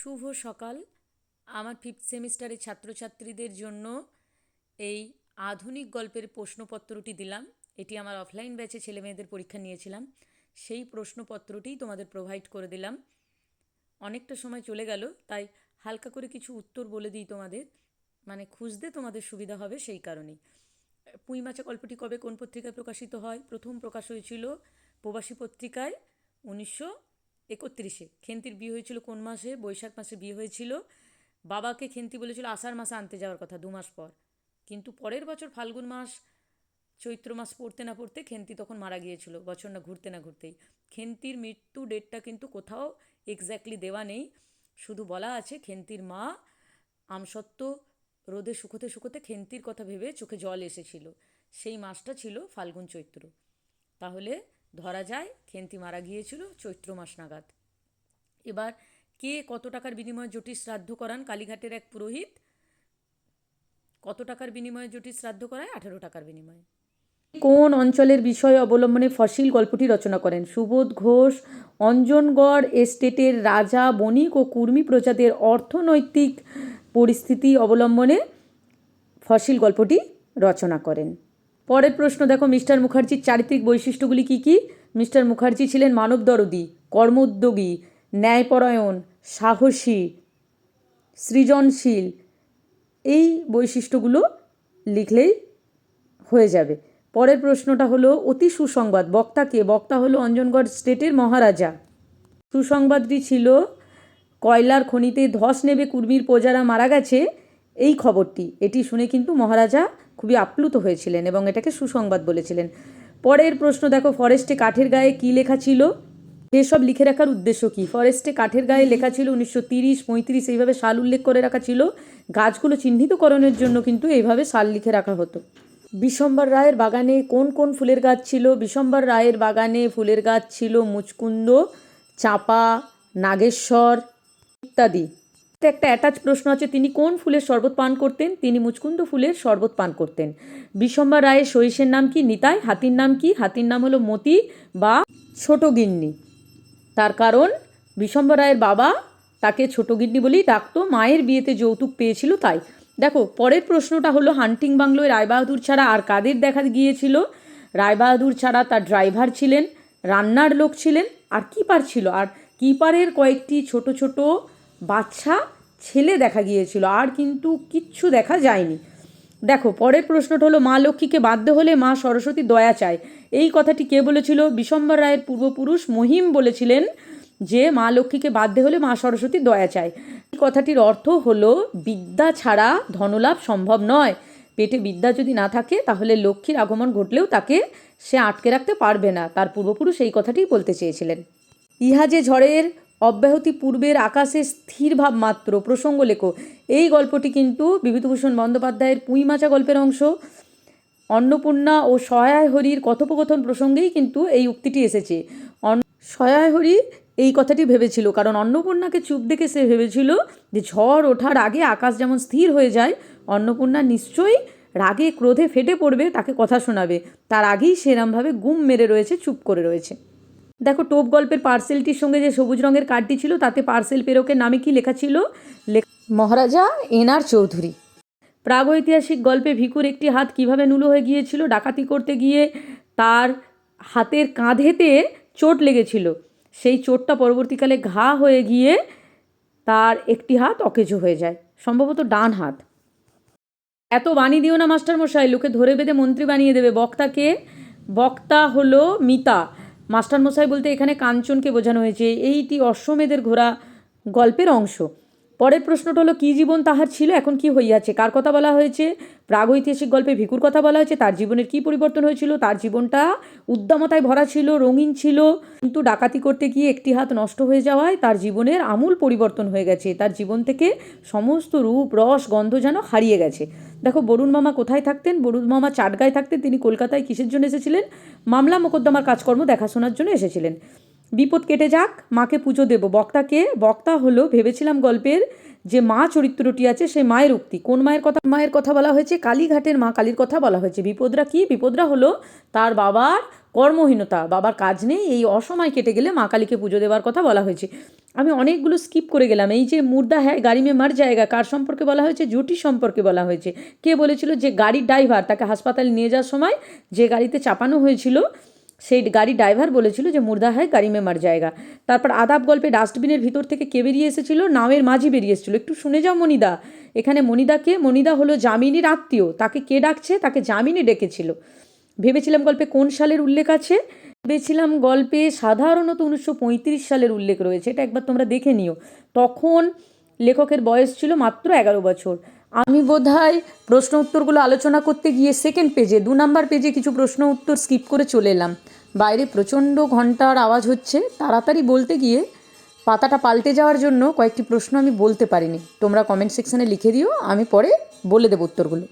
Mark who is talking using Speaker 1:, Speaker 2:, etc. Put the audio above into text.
Speaker 1: শুভ সকাল। আমার ফিফথ সেমিস্টারের ছাত্রছাত্রীদের জন্য এই আধুনিক গল্পের প্রশ্নপত্রটি দিলাম। এটি আমার অফলাইন ব্যাচে ছেলেমেয়েদের পরীক্ষা নিয়েছিলাম, সেই প্রশ্নপত্রটিই তোমাদের প্রোভাইড করে দিলাম। অনেকটা সময় চলে গেল, তাই হালকা করে কিছু উত্তর বলে দিই তোমাদের, মানে খুঁজতে তোমাদের সুবিধা হবে সেই কারণেই। পুঁইমাচা গল্পটি কবে কোন পত্রিকায় প্রকাশিত হয়? প্রথম প্রকাশ হয়েছিল প্রবাসী পত্রিকায় 1931। খেন্তির বিয়ে হয়েছিল কোন মাসে? বৈশাখ মাসে বিয়ে হয়েছিল। বাবাকে খেন্তি বলেছিল আষাঢ় মাসে আনতে যাওয়ার কথা 2 মাস পর, কিন্তু পরের বছর ফাল্গুন মাস চৈত্র মাস পড়তে না পড়তে খেন্তি তখন মারা গিয়েছিল, বছর না ঘুরতে না ঘুরতেই। খেন্তির মৃত্যু ডেটটা কিন্তু কোথাও এক্স্যাক্টলি দেওয়া নেই, শুধু বলা আছে খেন্তির মা আমসত্ত্ব রোদে শুকোতে শুকোতে খেন্তির কথা ভেবে চোখে জল এসেছিল, সেই মাসটা ছিল ফাল্গুন চৈত্র। তাহলে ধরা যায় খেন্তি মারা গিয়েছিল চৈত্র মাস নাগাদ। এবার কে কত টাকার বিনিময়ে জটির শ্রাদ্ধ করান? কালীঘাটের এক পুরোহিত। কত টাকার বিনিময়ে জটির শ্রাদ্ধ করায়? 18 টাকার বিনিময়ে। কোন অঞ্চলের বিষয় অবলম্বনে ফসিল গল্পটি রচনা করেন? সুবোধ ঘোষ অঞ্জনগড় এস্টেটের রাজা, বণিক ও কুর্মী প্রজাদের অর্থনৈতিক পরিস্থিতি অবলম্বনে ফসিল গল্পটি রচনা করেন। পরের প্রশ্ন দেখো, মিস্টার মুখার্জির চারিত্রিক বৈশিষ্ট্যগুলি কী কী? মিস্টার মুখার্জি ছিলেন মানবদরদী, কর্মোদ্যোগী, ন্যায়পরায়ণ, সাহসী, সৃজনশীল। এই বৈশিষ্ট্যগুলো লিখলেই হয়ে যাবে। পরের প্রশ্নটা হলো অতি সুসংবাদ বক্তা কে? বক্তা হলো অঞ্জনগড় স্টেটের মহারাজা। সুসংবাদটি ছিল কয়লার খনিতে ধস নেবে কুর্মীর প্রজারা মারা গেছে, এই খবরটি। এটি শুনে কিন্তু মহারাজা খুবই আপ্লুত হয়েছিলেন এবং এটাকে সুসংবাদ বলেছিলেন। পরের প্রশ্ন দেখো, ফরেস্টে কাঠের গায়ে কী লেখা ছিল? এসব লিখে রাখার উদ্দেশ্য কী? ফরেস্টে কাঠের গায়ে লেখা ছিল 1930, 35 এইভাবে সাল উল্লেখ করে রাখা ছিল। গাছগুলো চিহ্নিতকরণের জন্য কিন্তু এইভাবে সাল লিখে রাখা হতো। বিশম্বর রায়ের বাগানে কোন কোন ফুলের গাছ ছিল? বিশম্বর রায়ের বাগানে ফুলের গাছ ছিল মুচকুন্দ, চাঁপা, নাগেশ্বর ইত্যাদি। একটা অ্যাটাচ প্রশ্ন আছে, তিনি কোন ফুলের শরবত পান করতেন? তিনি মুচকুন্দ ফুলের শরবত পান করতেন। বিশম্বর রায়ের সহিসের নাম কি? নিতাই। হাতির নাম কি? হাতির নাম হলো মতি বা ছোট গিন্নি। তার কারণ বিশম্বর রায়ের বাবা তাকে ছোট গিন্নি বলেই ডাকতো, মায়ের বিয়েতে যৌতুক পেয়েছিল তাই। দেখো পরের প্রশ্নটা হলো, হান্টিং বাংলোয় রায়বাহাদুর ছাড়া আর কাদের দেখা গিয়েছিল? রায়বাহাদুর ছাড়া তার ড্রাইভার ছিলেন, রান্নার লোক ছিলেন, আর কিপার ছিল। আর কিপারের কয়েকটি ছোট ছোট বাচ্চা ছেলে দেখা গিয়েছিল, আর কিন্তু কিচ্ছু দেখা যায়নি। দেখো পরের প্রশ্নটা হলো, মা লক্ষ্মীকে বাধ্য হলে মা সরস্বতী দয়া চায়, এই কথাটি কে বলেছিল? বিশম্বর রায়ের পূর্বপুরুষ মহিম বলেছিলেন যে মা লক্ষ্মীকে বাধ্য হলে মা সরস্বতী দয়া চায়। এই কথাটির অর্থ হলো বিদ্যা ছাড়া ধনলাভ সম্ভব নয়। পেটে বিদ্যা যদি না থাকে তাহলে লক্ষ্মীর আগমন ঘটলেও তাকে সে আটকে রাখতে পারবে না। তার পূর্বপুরুষ এই কথাটিই বলতে চেয়েছিলেন। ইহা যে ঝড়ের অব্যাহতি পূর্বের আকাশে স্থির ভাব মাত্র, প্রসঙ্গ লেখো। এই গল্পটি কিন্তু বিভূতিভূষণ বন্দ্যোপাধ্যায়ের পুঁইমাচা গল্পের অংশ। অন্নপূর্ণা ও সহায় হরির কথোপকথন প্রসঙ্গেই কিন্তু এই উক্তিটি এসেছে। সহায় হরি এই কথাটি ভেবেছিল, কারণ অন্নপূর্ণাকে চুপ দেখে সে ভেবেছিল যে ঝড় ওঠার আগে আকাশ যেমন স্থির হয়ে যায়, অন্নপূর্ণা নিশ্চয়ই রাগে ক্রোধে ফেটে পড়বে, তাকে কথা শোনাবে। তার আগেই সেরমভাবে গুম মেরে রয়েছে, চুপ করে রয়েছে। দেখো টোপ গল্পের পার্সেলটির সঙ্গে যে সবুজ রঙের কার্ডটি ছিল তাতে পার্সেল প্রেরকের নামে কি লেখা ছিল? মহারাজা এনআর চৌধুরী। প্রাগৈতিহাসিক গল্পে ভিখুর একটি হাত কিভাবে নুলো হয়ে গিয়েছিল? ডাকাতি করতে গিয়ে তার হাতের কাঁধেতে চোট লেগেছিল, সেই চোটটা পরবর্তীকালে ঘা হয়ে গিয়ে তার একটি হাত অকেজো হয়ে যায়, সম্ভবত ডান হাত। এত বাণী দিও না মাস্টারমশাই, লোকে ধরে বেঁধে মন্ত্রী বানিয়ে দেবে। বক্তাকে? বক্তা হলো মিতা। মাস্টারমশাই বলতে এখানে কাঞ্চনকে বোঝানো হয়েছে। এইটি অশ্বমেধের ঘোড়া গল্পের অংশ। পরের প্রশ্নটা হলো, কী জীবন তাহার ছিল, এখন কি হইয়াছে? কার কথা বলা হয়েছে? প্রাগৈতিহাসিক গল্পে ভিখুর কথা বলা হয়েছে। তার জীবনের কী পরিবর্তন হয়েছিল? তার জীবনটা উদ্দামতায় ভরা ছিল, রঙিন ছিল, কিন্তু ডাকাতি করতে গিয়ে একটি হাত নষ্ট হয়ে যাওয়ায় তার জীবনের আমূল পরিবর্তন হয়ে গেছে। তার জীবন থেকে সমস্ত রূপ রস গন্ধ যেন হারিয়ে গেছে। দেখো বরুণ মামা কোথায় থাকতেন? বরুণ মামা চাটগাঁয় থাকতেন। তিনি কলকাতায় কিসের জন্য এসেছিলেন? মামলা মোকদ্দমার কাজকর্ম দেখাশোনার জন্য এসেছিলেন। বিপদ কেটে যাক, মাকে পুজো দেব। বক্তাকে? বক্তা হলো ভেবেছিলাম গল্পের যে মা চরিত্রটি আছে সেই মায়ের উক্তি। কোন মায়ের কথা? মায়ের কথা বলা হয়েছে, কালীঘাটের মা কালীর কথা বলা হয়েছে। বিপদরা কি? বিপদরা হলো তার বাবার কর্মহীনতা, বাবার কাজ নেই, এই অসময় কেটে গেলে মা কালীকে পুজো দেওয়ার কথা বলা হয়েছে। আমি অনেকগুলো স্কিপ করে গেলাম। এই যে মুর্দা হ্যায় গাড়ি মে মার জায়গা কার সম্পর্কে বলা হয়েছে? জুটি সম্পর্কে বলা হয়েছে। কে বলেছিল? যে গাড়ির ড্রাইভার, তাকে হাসপাতালে নিয়ে যাওয়ার সময় যে গাড়িতে চাপানো হয়েছিল সেই গাড়ির ড্রাইভার বলেছিল যে মুর্দা হ্যায় গাড়ি মে মার জায়গা। তারপর আদাব গল্পে ডাস্টবিনের ভিতর থেকে কে বেরিয়ে এসেছিল? নাওয়ের মাঝি বেরিয়ে এসেছিল। একটু শুনে যাও মণিদা। এখানে মণিদাকে, মণিদা হলো যামিনীর আত্মীয়, তাকে কে ডাকছে? তাকে যামিনী ডেকেছিল। ভেবেছিলাম গল্পে কোন সালের উল্লেখ আছে? ভেবেছিলাম গল্পে সাধারণত 1935 সালের উল্লেখ রয়েছে, এটা একবার তোমরা দেখে নিও। তখন লেখকের বয়স ছিল মাত্র 11 বছর। আমি বোধহয় প্রশ্ন উত্তরগুলো আলোচনা করতে গিয়ে সেকেন্ড পেজে 2 নাম্বার পেজে কিছু প্রশ্ন উত্তর স্কিপ করে চলে এলাম। বাইরে প্রচণ্ড ঘন্টার আওয়াজ হচ্ছে, তাড়াতাড়ি বলতে গিয়ে পাতাটা পাল্টে যাওয়ার জন্য কয়েকটি প্রশ্ন আমি বলতে পারিনি। তোমরা কমেন্ট সেকশানে লিখে দিও, আমি পরে বলে দেবো উত্তরগুলো।